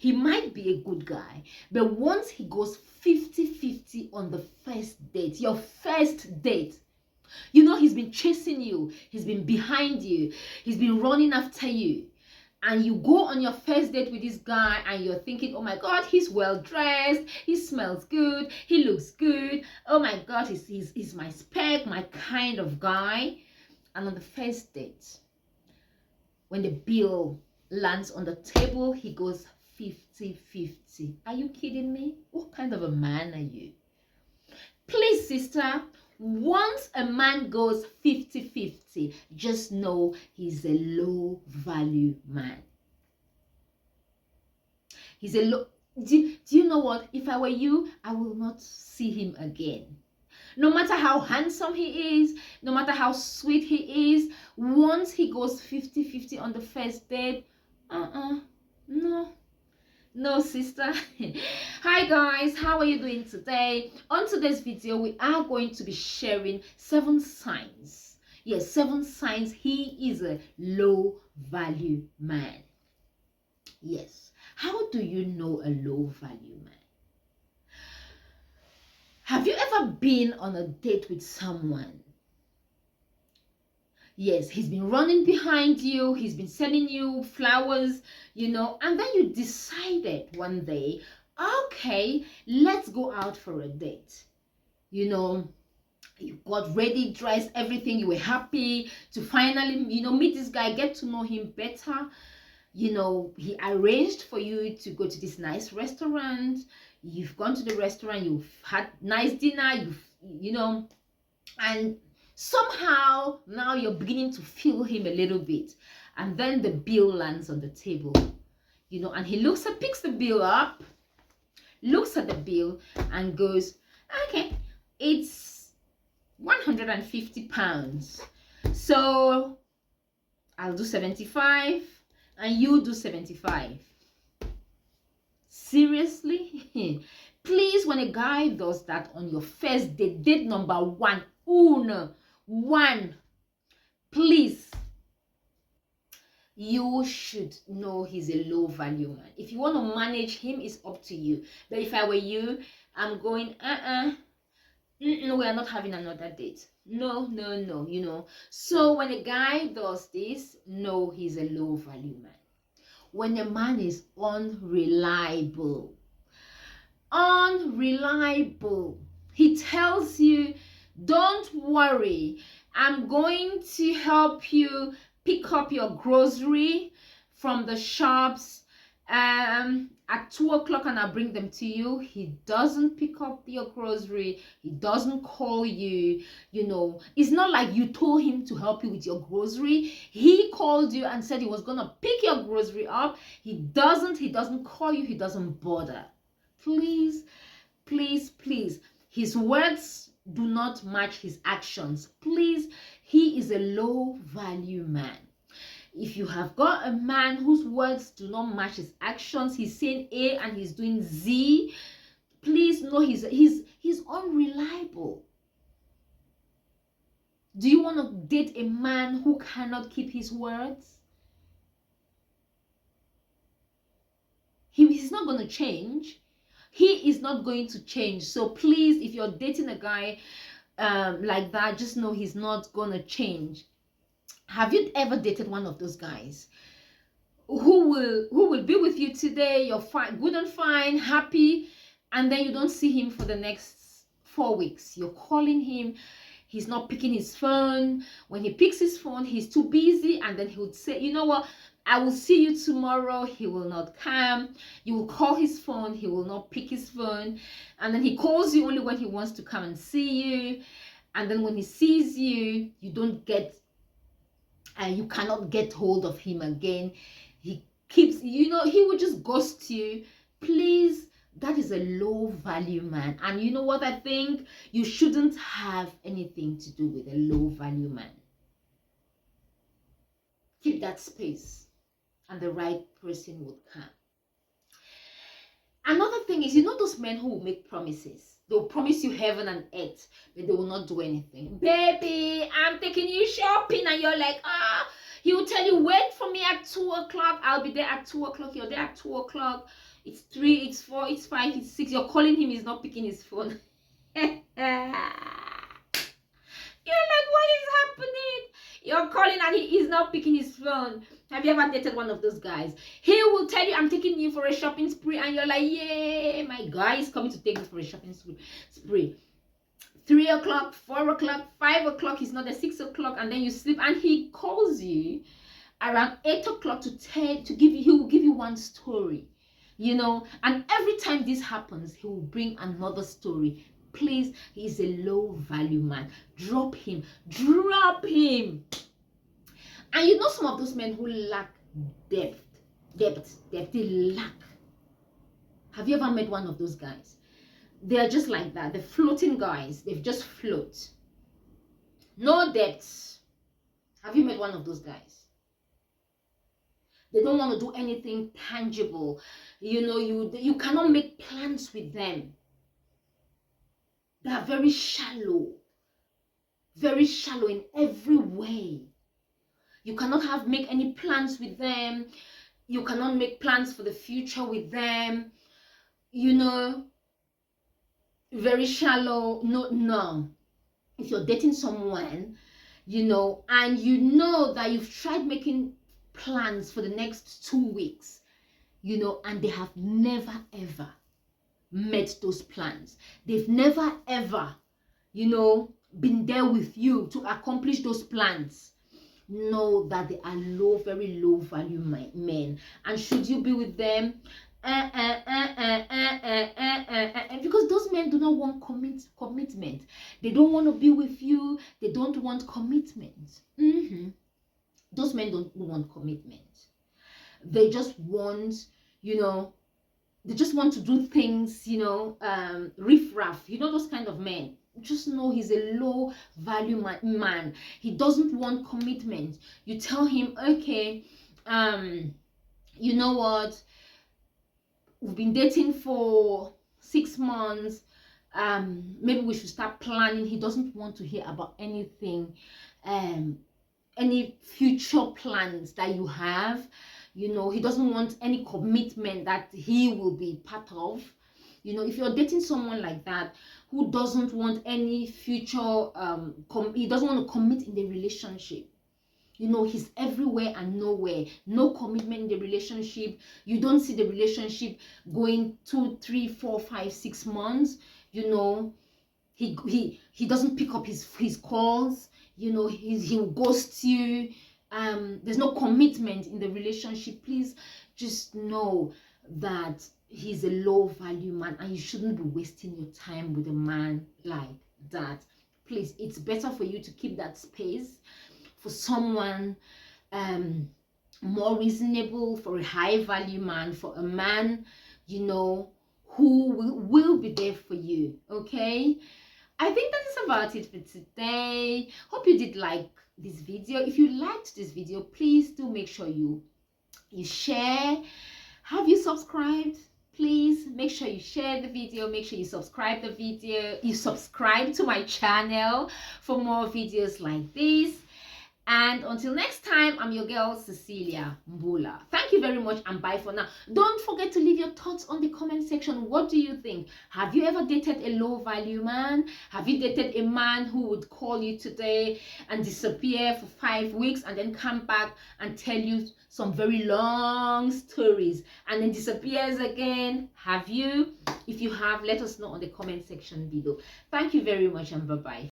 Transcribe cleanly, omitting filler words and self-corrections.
He might be a good guy, but once he goes 50-50 on the first date, your first date, you know, he's been chasing you, he's been behind you, he's been running after you, and you go on your first date with this guy and you're thinking, oh my god, he's well dressed, he smells good, he looks good, oh my god, he's my spec, my kind of guy. And on the first date, when the bill lands on the table, he goes 50-50. Are you kidding me? What kind of a man are you? Please, sister, once a man goes 50-50, just know he's a low value man. He's a low. Do you know what? If I were you, I will not see him again. No matter how handsome he is, no matter how sweet he is, once he goes 50-50 on the first date, no, sister. Hi guys, how are you doing today? On today's video, we are going to be sharing 7 signs. Yes, 7 signs he is a low value man. Yes. How do you know a low value man? Have you ever been on a date with someone? Yes, he's been running behind you, he's been sending you flowers, you know, and then you decided one day, okay, let's go out for a date. You know, you got ready, dressed, everything, you were happy to finally, you know, meet this guy, get to know him better. You know, he arranged for you to go to this nice restaurant. You've gone to the restaurant, you've had nice dinner, you know, and somehow now you're beginning to feel him a little bit, and then the bill lands on the table, you know, and he picks the bill up, looks at the bill and goes, okay, it's 150 pounds, so I'll do 75 and you do 75. Seriously? Please, when a guy does that on your first date, date number 1, please, you should know he's a low value man. If you want to manage him, it's up to you. But if I were you, I'm going, no, we are not having another date. No, you know. So when a guy does this, know he's a low value man. When a man is unreliable, he tells you, don't worry, I'm going to help you pick up your grocery from the shops at 2 o'clock and I'll bring them to you. He doesn't pick up your grocery, he doesn't call you, you know. It's not like you told him to help you with your grocery. He called you and said he was gonna pick your grocery up. He doesn't call you, he doesn't bother. Please, his words do not match his actions. Please, he is a low value man. If you have got a man whose words do not match his actions, he's saying A and he's doing Z, please know he's unreliable. Do you want to date a man who cannot keep his words? He's not going to change. He is not going to change. So please, if you're dating a guy like that, just know he's not going to change. Have you ever dated one of those guys who will be with you today, you're fine, good and fine, happy, and then you don't see him for the next 4 weeks? You're calling him, he's not picking his phone. When he picks his phone, he's too busy, and then he would say, you know what, I will see you tomorrow. He will not come. You will call his phone, he will not pick his phone, and then he calls you only when he wants to come and see you. And then when he sees you, you don't get you cannot get hold of him again. He keeps, you know, he will just ghost you. Please, that is a low value man. And you know what I think? You shouldn't have anything to do with a low value man. Keep that space and the right person will come. Another thing is, you know those men who will make promises? They'll promise you heaven and earth, but they will not do anything. Baby, I'm taking you shopping, and you're like, he will tell you, wait for me at 2 o'clock. I'll be there at 2 o'clock. You're there at 2 o'clock. It's 3, it's 4, it's 5, it's 6. You're calling him, he's not picking his phone. You're like, what is happening? You're calling and he is not picking his phone. Have you ever dated one of those guys? He will tell you, I'm taking you for a shopping spree, and you're like, yeah, my guy is coming to take me for a shopping spree. 3 o'clock, 4 o'clock, 5 o'clock, he's not at 6 o'clock, and then you sleep, and he calls you around 8 o'clock to give you, he will give you one story, you know, and every time this happens, he will bring another story. Please, he's a low value man. Drop him. And you know, some of those men who lack depth, they lack. Have you ever met one of those guys? They're just like that. They're floating guys. They've just float. No depth. Have you met one of those guys? They don't want to do anything tangible. You know, you cannot make plans with them. They are very shallow in every way. You cannot make any plans with them. You cannot make plans for the future with them. You know, very shallow. No. If you're dating someone, you know, and you know that you've tried making plans for the next 2 weeks, you know, and they have never ever met those plans. They've never ever, you know, been there with you to accomplish those plans. Know that they are very low value men. And should you be with them, because those men do not want commitment. They don't want to be with you. They don't want commitment. Those men don't want commitment. They just want, you know, they just want to do things, you know, riff-raff. You know, those kind of men. Just know he's a low value man. He doesn't want commitment. You tell him, okay, you know what, we've been dating for 6 months, maybe we should start planning. He doesn't want to hear about anything, any future plans that you have. You know, he doesn't want any commitment that he will be part of. You know, if you're dating someone like that who doesn't want any future, he doesn't want to commit in the relationship. You know, he's everywhere and nowhere. No commitment in the relationship. You don't see the relationship going 2, 3, 4, 5, 6 months. You know, he doesn't pick up his calls. You know, he'll ghost you. There's no commitment in the relationship. Please just know that he's a low value man, and you shouldn't be wasting your time with a man like that. Please, it's better for you to keep that space for someone more reasonable, for a high value man, for a man, you know, who will be there for you. Okay, I think that is about it for today. Hope you did like this video. If you liked this video, please do make sure you share. Have you subscribed? Please make sure you share the video. Make sure you subscribe the video. You subscribe to my channel for more videos like this. And until next time, I'm your girl, Cecilia Mbula. Thank you very much, and bye for now. Don't forget to leave your thoughts on the comment section. What do you think? Have you ever dated a low-value man? Have you dated a man who would call you today and disappear for 5 weeks and then come back and tell you some very long stories and then disappears again? Have you? If you have, let us know on the comment section below. Thank you very much, and bye-bye.